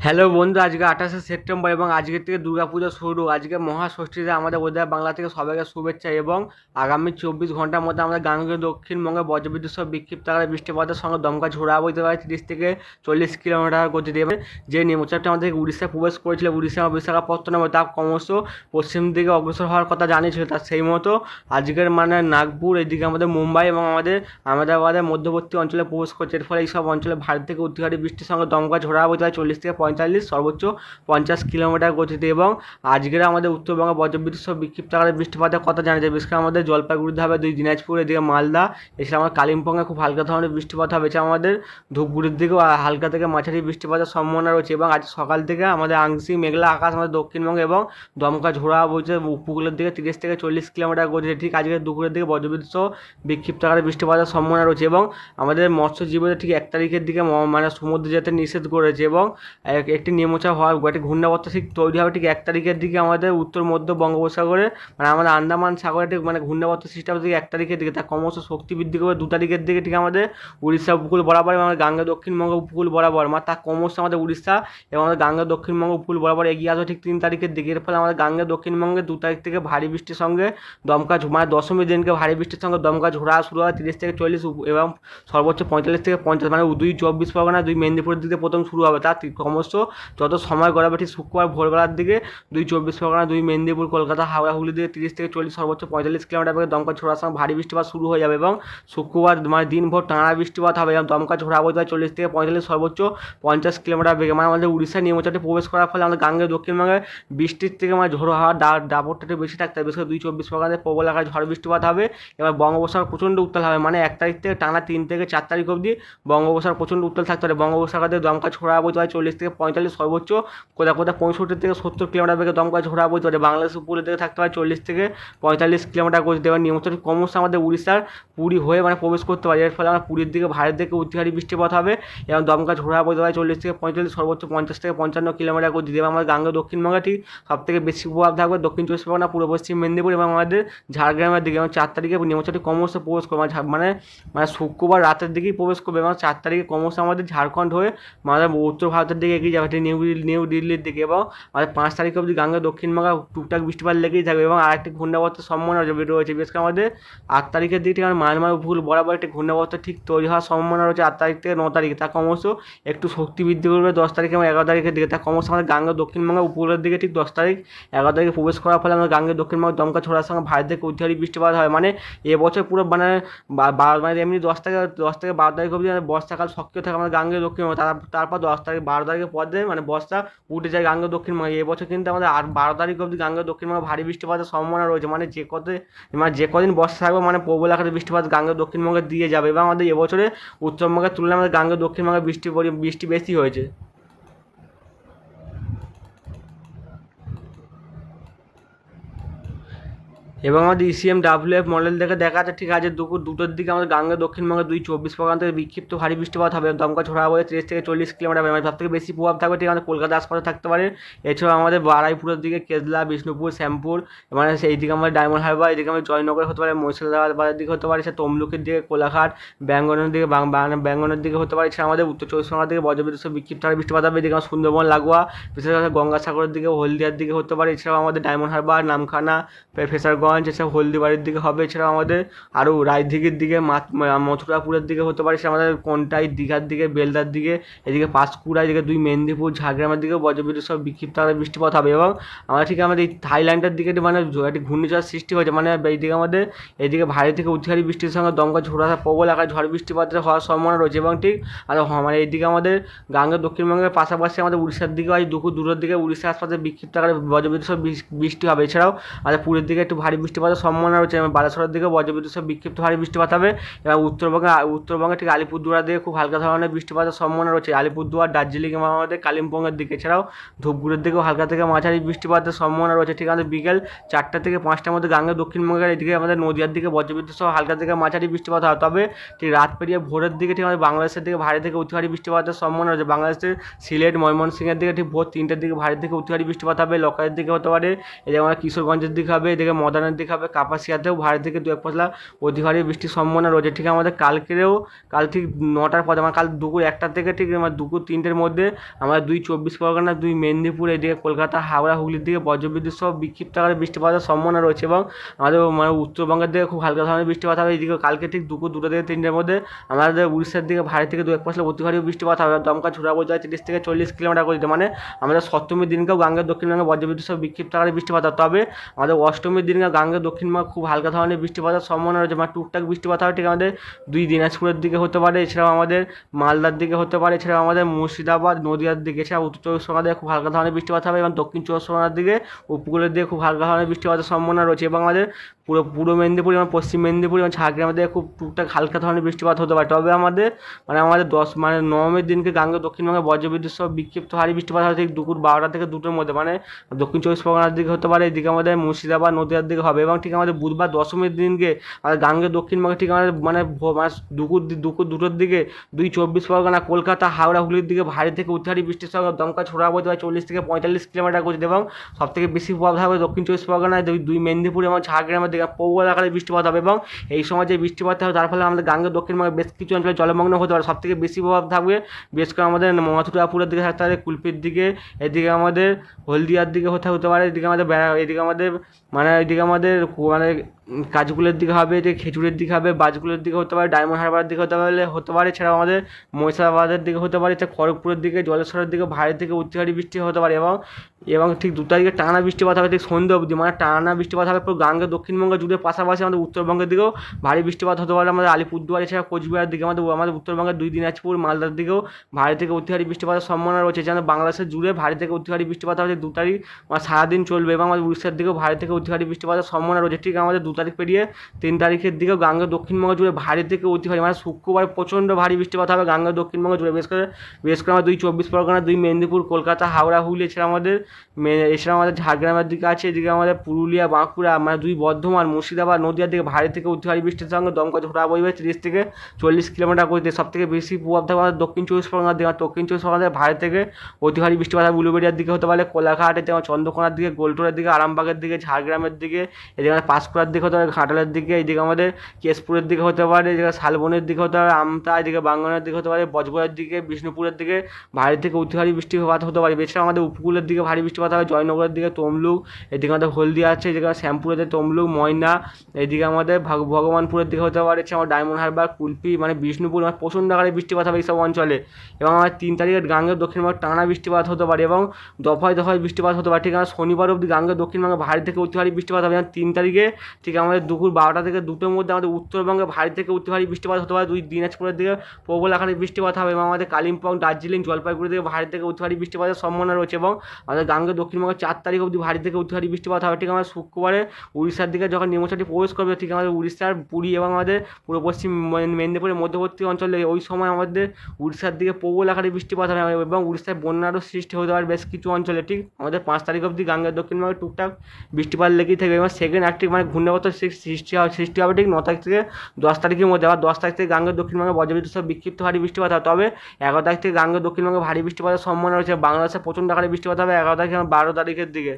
Hello বন্ধু, আজকে 28শে September এবং আজকের থেকে দুর্গাপূজা শুরু। আজকে মহাষষ্ঠীতে আমাদের ওদের বাংলা থেকে সবাইকে শুভেচ্ছা এবং আগামী 24 ঘন্টার মধ্যে আমাদের গাঙ্গেয় দক্ষিণবঙ্গে বজ্রবিদ্যুৎ সহ বিক্ষিপ্ত আকারে বৃষ্টিপাতের সঙ্গে দমকা ঝোড়া বইতে পারে 30 থেকে 40 কিলোমিটার গতিতে। যে নিম্নচাপটা আমাদের উড়িষ্যায় প্রবেশ করেছিল, উড়িষ্যা বিশাখাপত্তনম, তা ক্রমশ পশ্চিম দিকে অগ্রসর হওয়ার কথা জানিয়েছিল। তার সেই মতো আজকের নাগপুর, এদিকে আমাদের মুম্বাই এবং আমাদের আহমেদাবাদের মধ্যবর্তী অঞ্চলে প্রবেশ করছে। এর ফলে এইসব অঞ্চলে ভারী থেকে অতিভারী বৃষ্টির সঙ্গে দমকা ঝোড়া বইতে পারে 40 থেকে 45, সর্বোচ্চ 50 কিলোমিটার গতিতে। এবং আজকের আমাদের উত্তরবঙ্গে বজ্রবিদ্যুৎ সহ বিক্ষিপ্ত আকারে বৃষ্টিপাতের কথা জানা যায়। বিশেষ করে আমাদের জলপাইগুড়িতে হবে, দিনাজপুর, এদিকে মালদা, এছাড়া আমার কালিম্পংয়ে খুব হালকা ধরনের বৃষ্টিপাত হবে। এছাড়া আমাদের ধূপগুড়ির দিকেও হালকা থেকে মাঝারি বৃষ্টিপাতের সম্ভাবনা রয়েছে। এবং আজ সকাল থেকে আমাদের আংশিক মেঘলা আকাশ আমাদের দক্ষিণবঙ্গে এবং দমকা ঝোড়া বইছে উপকূলের দিকে 30 থেকে 40 কিলোমিটার গতিতে। ঠিক আজকে দুপুরের দিকে বজ্রবিদ্যুৎ সহ বিক্ষিপ্ত আকারে বৃষ্টিপাতের সম্ভাবনা রয়েছে। এবং আমাদের মৎস্যজীবীদের ঠিক 1 তারিখের দিকে সমুদ্রে যেতে নিষেধ করেছে। এবং একটি নিম্নচাপ হওয়ার একটি ঘূর্ণাবর্ত ঠিক তৈরি হবে ঠিক 1 তারিখের দিকে আমাদের উত্তর মধ্য বঙ্গোপসাগরে, আমাদের আন্দামান সাগরে ঠিক ঘূর্ণাবর্ত সৃষ্টি হবে ঠিক 1 তারিখের দিকে। তার ক্রমশ শক্তি বৃদ্ধি করে 2 তারিখের দিকে ঠিক আমাদের উড়িষ্যা উপকূল বরাবর এবং আমাদের গাঙ্গেয় দক্ষিণবঙ্গ উপকূল বরাবর, তা ক্রমশ আমাদের উড়িষ্যা এবং আমাদের গাঙ্গেয় দক্ষিণবঙ্গ উপকূল বরাবর এগিয়ে আসবে ঠিক 3 তারিখের দিকে। এর ফলে আমাদের গাঙ্গেয় দক্ষিণবঙ্গে 2 তারিখ থেকে ভারী বৃষ্টির সঙ্গে দমকা দশমীর দিনকে ভারী বৃষ্টির সঙ্গে দমকা ঝোড়া শুরু হয় 30 থেকে 40 এবং সর্বোচ্চ 45 থেকে 50, 2 24 পরগনা, 2 মেদিনীপুরের দিকে প্রথম শুরু হবে। তার ক্রমশ যত সময় গড়াবে ঠিক শুক্রবার ভোরবেলার দিকে 2 24 পরগনা, 2 মেদিনীপুর, কলকাতা, হাওড়া, হুগলি দিকে 30 থেকে 40, সর্বোচ্চ 45 কিলোমিটার বেগে দমকা ঝোড়ার সঙ্গে ভারী বৃষ্টিপাত শুরু হয়ে যাবে। এবং শুক্রবার দিনভর টানা বৃষ্টিপাত হবে এবং দমকা ঝোড়া বইতে হয় 40 থেকে 45, সর্বোচ্চ 50 কিলোমিটার বেগে। আমাদের উড়িষ্যার নিম্নচাপে প্রবেশ করার ফলে আমাদের গাঙ্গেয় দক্ষিণবঙ্গে বৃষ্টির থেকে ঝোড়ো হওয়ার দাপটটা একটু বেশি থাকতে হবে। বিশেষ করে 2 24 পরগনাতে প্রবল আকারে ঝড় বৃষ্টিপাত হবে। এবার বঙ্গোপসাগর প্রচণ্ড উত্তাল হবে, 1 তারিখ থেকে টানা 3 থেকে 4 তারিখ অবধি বঙ্গোপসাগর প্রচণ্ড উত্তাল থাকতে পারে। বঙ্গোপসাগরে দমকা ঝোড়া বইতে হয় 40 থেকে 45, সর্বোচ্চ কোথাও 65 থেকে 70 কিলোমিটার বেগে দমকা ঝোড়া বইতে পারে। বাংলাদেশ উপকূলের দিকে থাকতে পারে 40 থেকে 45 কিলোমিটার গতিতে। এবার নিম্নচাপ ক্রমশ আমাদের উড়িষ্যার পুরী হয়ে প্রবেশ করতে পারে। এর ফলে আমরা পুরীর দিকে ভারত দিকে অতিহারী বৃষ্টিপাত হবে এবং দমকা ঝোড়া বইতে পারে 40 থেকে 45, সর্বোচ্চ 50 থেকে 55 কিলোমিটার গতিতে। এবং আমাদের গাঙ্গেয় দক্ষিণবঙ্গে ঠিক সবথেকে বেশি প্রভাব থাকবে দক্ষিণ 24 পরগনা, পূর্ব পশ্চিম মেদিনীপুর এবং আমাদের ঝাড়গ্রামের দিকে। এবং 4 তারিখে নিম্নচাপটি ক্রমশ প্রবেশ করবে, শুক্রবার রাতের দিকেই প্রবেশ করবে এবং 4 তারিখে ক্রমশ আমাদের ঝাড়খণ্ড হয়ে আমাদের উত্তর ভারতের দিকে এগিয়ে যাবে নিউ দিল্লির দিকে। এবং আমাদের 5 তারিখ অবধি গাঙ্গেয় দক্ষিণবঙ্গে টুকটাক বৃষ্টিপাত লেগেই থাকবে এবং আরেকটি ঘূর্ণাবর্তের সম্ভাবনা রয়েছে। বিশেষ করে আমাদের 8 তারিখের দিকে মায়ানমার উপকূল বরাবর একটি ঘূর্ণাবর্ত ঠিক তৈরি হওয়ার সম্ভাবনা রয়েছে 8 তারিখ থেকে 9 তারিখে। তা ক্রমশ একটু শক্তি বৃদ্ধি করবে 10 তারিখ এবং 11 তারিখের দিকে। তা ক্রমশ আমাদের গাঙ্গেয় দক্ষিণবঙ্গের উপকূলের দিকে ঠিক 10 তারিখ 11 তারিখে প্রবেশ করার ফলে আমাদের গাঙ্গেয় দক্ষিণবঙ্গে দমকা ছোড়ার সঙ্গে ভারত থেকে অতিহারী বৃষ্টিপাত হয়। এবছর পুরো এমনি 10 থেকে 12 তারিখ অবধি বর্ষাকাল সক্রিয় থাকে আমাদের গাঙ্গেয় দক্ষিণবঙ্গে। তারপর 10 তারিখ 12 তারিখের পর দিয়ে বর্ষা উঠে যায় গাঙ্গেয় দক্ষিণবঙ্গে। এবছর কিন্তু আমাদের 12 তারিখ অবধি গাঙ্গেয় দক্ষিণবঙ্গে ভারী বৃষ্টিপাতের সম্ভাবনা রয়েছে। যে কদিন বর্ষা থাকবে প্রবল আকারে বৃষ্টিপাত গাঙ্গেয় দক্ষিণবঙ্গে দিয়ে যাবে। এবং আমাদের এবছরে উত্তরবঙ্গের তুলনায় আমাদের গাঙ্গেয় দক্ষিণবঙ্গে বৃষ্টি বেশি হয়েছে। এবং আমাদের ECMWF মডেল থেকে দেখা যাচ্ছে ঠিক আছে দুপুর 2টোর দিকে আমাদের গাঙ্গেয় দক্ষিণবঙ্গে 2 24 পরগনা থেকে বিক্ষিপ্ত ভারী বৃষ্টিপাত হবে। দমকা ঝোড়া বয়ে 30 থেকে 40 কিলোমিটার বেগে। সব থেকে বেশি প্রভাব থাকবে ঠিক আমাদের কলকাতা আশপাশে থাকতে পারে। এছাড়াও আমাদের বারাইপুরের দিকে কেজলা, বিষ্ণুপুর, শ্যামপুর, সেই দিকে আমাদের ডায়মন্ড হারবার, এদিকে আমাদের জয়নগর হতে পারে, মুর্শিদাবাদের দিকে হতে পারে, সে তমলুকের দিকে, কোলাঘাট, ব্যাঙ্গনের দিকে ব্যাঙ্গনের দিকে হতে পারে। এছাড়া আমাদের উত্তর 24 পরগনার দিকে বজ্রবিদ্যুৎ সহ বিক্ষিপ্ত ভারী বৃষ্টিপাত হবে। এদিকে আমার সুন্দরবন লাগোয়া, বিশেষ করে গঙ্গাসাগরের দিকে, হলদিয়ার দিকে হতে পারে। এছাড়াও আমাদের ডায়মন্ড হারবার, নামখানা, ফেসারগঞ্জ, এছাড়া হলদিবাড়ির দিকে হবে। এছাড়াও আমাদের আরও রায়দিঘির দিকে, মথুরাপুরের দিকে হতে পারে। সেটা আমাদের কোনটাই, দীঘার দিকে, বেলদার দিকে, এদিকে পাঁশকুড়া, এদিকে 2 মেদিনীপুর, ঝাড়গ্রামের দিকে বজ্রবিদ্যুৎ সহ বিক্ষিপ্ত বৃষ্টিপাত হবে। এবং আমরা ঠিক আমাদের এই থাইল্যান্ডের দিকে একটি ঘূর্ণিঝড় সৃষ্টি হয়েছে। এইদিকে আমাদের এইদিকে ভারী থেকে অতিহারী বৃষ্টির সঙ্গে দমকা ঝোড়া প্রবল আকারে ঝড় বৃষ্টিপাতের হওয়ার সম্ভাবনা রয়েছে। এবং ঠিক এইদিকে আমাদের গাঙ্গেয় দক্ষিণবঙ্গের পাশাপাশি আমাদের উড়িষ্যার দিকেও আজ দুপুর 2টোর দিকে উড়িষ্যার আশপাশে বিক্ষিপ্ত আকারে বজ্রবিদ্যুৎ সহ বৃষ্টি হবে। এছাড়াও আমাদের পুরীর দিকে একটু ভারী বৃষ্টিপাতের সম্ভাবনা রয়েছে এবং বালেশ্বরের দিকে বজ্রবিদ্যুৎ সহ বিক্ষিপ্ত ভারী বৃষ্টিপাত হবে। এবং উত্তরবঙ্গে ঠিক আলিপুরদুয়ার দিকে খুব হালকা ধরনের বৃষ্টিপাতের সম্ভাবনা রয়েছে। আলিপুরদুয়ার, দার্জিলিং এবং আমাদের কালিম্পংয়ের দিকে। এছাড়াও ধূপগুড়ির দিকেও হালকা থেকে মাঝারি বৃষ্টিপাতের সম্ভাবনা রয়েছে। ঠিক আমাদের বিকেল 4টা থেকে 5টার মধ্যে গাঙ্গেয় দক্ষিণবঙ্গের এদিকে আমাদের নদীয়ার দিকে বজ্রবিদ্যুৎ সহ হালকা থেকে মাঝারি বৃষ্টিপাত হয়। তবে ঠিক রাত পেরিয়ে ভোরের দিকে ঠিক আমাদের বাংলাদেশের দিকে ভারী থেকে অতি ভারী বৃষ্টিপাতের সম্ভাবনা রয়েছে। বাংলাদেশের সিলেট, ময়মনসিংহের দিকে ঠিক ভোর 3টের দিকে ভারী থেকে অতি ভারী বৃষ্টিপাত হবে। লকারের দিকে হতে পারে, এদিকে আমাদের কিশোরগঞ্জের দিকে হবে, এদিকে সুন্দরবনের দিকে হবে, কাপাসিয়াতেও ভারী থেকে 2-1 পশলা অতি ভারী বৃষ্টির সম্ভাবনা রয়েছে। ঠিক আমাদের কাল ঠিক 9টার পরে কাল দুপুর 1টা থেকে ঠিক দুপুর 3টের মধ্যে আমরা 2 24 পরগনা, 2 মেদিনীপুর, এদিকে কলকাতা, হাওড়া, হুগলির দিকে বজ্রবিদ্যুৎ সহ বিক্ষিপ্ত আকারে বৃষ্টিপাতের সম্ভাবনা রয়েছে এবং আমাদের উত্তরবঙ্গের দিকে খুব হালকা ধরনের বৃষ্টিপাত হবে। এইদিকে কালকে ঠিক দুপুর 2টা থেকে 3টের মধ্যে আমাদের উড়িষ্যার দিকে ভারী থেকে 2-1 পশলা অতি ভারী বৃষ্টিপাত হবে। দমকা ঝোড়া বইতে হয় 30 থেকে 40 কিলোমিটার গতিতে, মানে আমাদের সপ্তমীর দিনকেও গাঙ্গের দক্ষিণবঙ্গে বজ্রবিদ্যুৎ সহ বিক্ষিপ্ত আকারে বৃষ্টিপাত হবে। তবে আমাদের অষ্টমীর দিনকে গাঙ্গের দক্ষিণবঙ্গে খুব হালকা ধরনের বৃষ্টিপাতের সম্ভাবনা রয়েছে, মানে টুকটাক বৃষ্টিপাত হবে। ঠিক আমাদের 2 দিনাজপুরের দিকে হতে পারে, এছাড়াও আমাদের মালদার দিকে হতে পারে, এছাড়াও আমাদের মুর্শিদাবাদ, নদিয়ার দিকে, এছাড়া উত্তর চব্বিশ পরগনার দিকে খুব হালকা ধরনের বৃষ্টিপাত হবে এবং দক্ষিণ চব্বিশ পরগনার দিকে উপকূলের দিকে খুব হালকা ধরনের বৃষ্টিপাতের সম্ভাবনা রয়েছে এবং আমাদের পূর্ব মেদিনীপুর এবং পশ্চিম মেদিনীপুর এবং ঝাড়গ্রামের দিকে খুব টুকটাক হালকা ধরনের বৃষ্টিপাত হতে পারে। তবে আমাদের আমাদের নবমের দিনকে গাঙ্গেয় দক্ষিণবঙ্গে বজ্রবিদ্যুৎ সহ বিক্ষিপ্ত ভারী বৃষ্টিপাত হবে ঠিক দুপুর 12টা থেকে 2টোর মধ্যে, মানে দক্ষিণ চব্বিশ পরগনার দিকে হতে পারে, এদিকে আমাদের মুর্শিদাবাদ, নদিয়ার দিকে হবে এবং ঠিক আমাদের বুধবার দশমীর দিনকে আমাদের গাঙ্গেয় দক্ষিণবঙ্গে ঠিক আমাদের দুপুর 2টোর দিকে 2 24 পরগনা, কলকাতা, হাওড়া, হুগলির দিকে ভারী থেকে অতি ভারী বৃষ্টির সঙ্গে দমকা ঝোড়া বইতে হয় 40 থেকে 45 কিলোমিটার গতিতে এবং সবথেকে বেশি প্রভাব হবে দক্ষিণ চব্বিশ পরগনায় 2 মেদিনীপুর এবং ঝাড়গ্রামের দিকে প্রবল আকারে বৃষ্টিপাত হবে এবং এই সময় যে বৃষ্টিপাত হবে তার ফলে আমাদের গাঙ্গেয় দক্ষিণবঙ্গে বেশ কিছু অঞ্চলে জলমগ্ন হতে পারে। সবথেকে বেশি প্রভাব থাকবে বিশেষ করে আমাদের মথুরাপুরের দিকে থাকতে পারে, কুলপির দিকে, এদিকে আমাদের হলদিয়ার দিকে হতে পারে, এদিকে আমাদের কাজগুলোর দিকে হবে, এদিকে খেজুরের দিকে হবে, বাজগুলোর দিকে হতে পারে, ডায়মন্ড হারবারের দিকে হতে পারে, এছাড়াও আমাদের মহিষাবাদের দিকে হতে পারে, এছাড়া খড়গপুরের দিকে, জলেশ্বরের দিকে ভারী থেকে অতি ভারী বৃষ্টি হতে পারে এবং ঠিক 2 তারিখে টানা বৃষ্টিপাত হবে ঠিক সন্ধ্যে অবধি, মানে টানা বৃষ্টিপাত হবে পুরো গাঙ্গেয় দক্ষিণবঙ্গ জুড়ে, পাশাপাশি আমাদের উত্তরবঙ্গের দিকেও ভারী বৃষ্টিপাত হতে পারে। আমাদের আলিপুরদুয়ার, এছাড়া কোচবিহারের দিকে আমাদের উত্তরবঙ্গের 2 দিনাজপুর, মালদার দিকেও ভারী থেকে অতি ভারী বৃষ্টিপাতের সম্ভাবনা রয়েছে। যেন বাংলাদেশের জুড়ে ভারী থেকে অতি ভারী বৃষ্টিপাত হবে 2 তারিখ সারাদিন চলবে এবং আমাদের উড়িষ্যার দিকেও ভারী থেকে অতি ভারী বৃষ্টিপাতের সম্ভাবনা রয়েছে। ঠিক আমাদের 2 তারিখ পেরিয়ে 3 তারিখের দিকেও গাঙ্গেয় দক্ষিণবঙ্গ জুড়ে ভারী থেকে অতি ভারী, মানে শুক্রবার প্রচণ্ড ভারী বৃষ্টিপাত হবে গাঙ্গেয় দক্ষিণবঙ্গ জুড়ে, বিশেষ করে আমার 2 24 পরগনা, 2 মেদিনীপুর, কলকাতা, হাওড়া, হুগলি, এছাড়া আমাদের ঝাড়গ্রামের দিকে আছে, এদিকে আমাদের পুরুলিয়া, বাঁকুড়া, মানে 2 বর্ধমান, মুর্শিদাবাদ, নদিয়ার দিকে ভারী থেকে অতি ভারী বৃষ্টির সঙ্গে দমকা ঝোড়া বইবে 30 থেকে 40 কিলোমিটার গতিতে। সবথেকে বেশি প্রভাব থাকবে আমাদের দক্ষিণ চব্বিশ পরগনার দিকে, দক্ষিণ চব্বিশ পরগনার ভারী থেকে অতি ভারী বৃষ্টিপাত হবে উলুবেড়িয়ার দিকে হতে পারে, কোলাঘাট, এদিকে চন্দ্রকোনার দিকে, গোলটোরের দিকে, আরামবাগের দিকে, ঝাড়গ্রামের দিকে, এদিকে আমাদের পাঁশকুড়ার দিকে হতে পারে, ঘাটালের দিকে, এদিকে আমাদের কেশপুরের দিকে হতে পারে, এদিকে শালবনের দিকে হতে পারে, আমতা, এদিকে বাঙ্গানের দিকে হতে পারে, বজবজের দিকে, বিষ্ণুপুরের দিকে ভারী থেকে অতি ভারী বৃষ্টিপাত হতে পারে। এছাড়া আমাদের উপকূলের দিকে ভারী বৃষ্টিপাত হবে জয়নগরের দিকে, তমলুক, এদিকে আমাদের হলদিয়া আছে, এদিকে শ্যামপুরের তমলুক, ময়না, এদিকে আমাদের ভগবানপুরের দিকে হতে পারে, এছাড়া ডায়মন্ড হারবার, কুলপি, মানে বিষ্ণুপুর, মানে প্রচণ্ড আকারে বৃষ্টিপাত হবে এইসব অঞ্চলে এবং আমার 3 তারিখে গাঙ্গেয় দক্ষিণবঙ্গে টানা বৃষ্টিপাত হতে পারে এবং দফায় দফায় বৃষ্টিপাত হতে পারে। ঠিক আছে, শনিবার অবধি গাঙ্গেয় দক্ষিণবঙ্গে ভারী থেকে অতি ভারী বৃষ্টিপাত হবে এবং 3 তারিখে ঠিক আমাদের দুপুর 12টা থেকে 2টোর মধ্যে আমাদের উত্তরবঙ্গে ভারী থেকে অতি ভারী বৃষ্টিপাত হতে পারে। 2 দিনাজপুরের দিকে প্রবল আকারে বৃষ্টিপাত হবে এবং আমাদের কালিম্পং, দার্জিলিং, জলপাইগুড়ি থেকে ভারী থেকে অতি ভারী বৃষ্টিপাতের সম্ভাবনা রয়েছে এবং আমাদের গাঙ্গেয় দক্ষিণবঙ্গে 4 তারিখ অবধি ভারী থেকে অতি ভারী বৃষ্টিপাত হবে। ঠিক আমাদের শুক্রবারে উড়িষ্যার দিকে যখন নিম্নচাপটি প্রবেশ করবে, ঠিক আমাদের উড়িষ্যার পুরী এবং আমাদের পূর্ব পশ্চিম মেদিনীপুরের মধ্যবর্তী অঞ্চলে ওই সময় আমাদের উড়িষ্যার দিকে প্রবল আকারে বৃষ্টিপাত হবে এবং উড়িষ্যায় বন্যারও সৃষ্টি হতে পারে বেশ কিছু অঞ্চলে। ঠিক আমাদের 5 তারিখ অবধি গাঙ্গেয় দক্ষিণবঙ্গে টুকটাক বৃষ্টিপাত লেগেই থাকবে এবং সেকেন্ড অ্যাক্টিভ মানে ঘূর্ণাবর্ত সৃষ্টি হবে ঠিক 9 তারিখ থেকে 10 তারিখের মধ্যে। আবার 10 তারিখ থেকে গাঙ্গেয় দক্ষিণবঙ্গে বজ্রবিদ্যুৎ সহ বিক্ষিপ্ত ভারী বৃষ্টিপাত হবে। তবে 11 তারিখ থেকে গাঙ্গেয় দক্ষিণবঙ্গে ভারী বৃষ্টিপাতের সম্ভাবনা রয়েছে। বাংলাদেশে প্রচণ্ড আকারে বৃষ্টিপাত হবে 11 তারিখ এবং 12 তারিখের দিকে।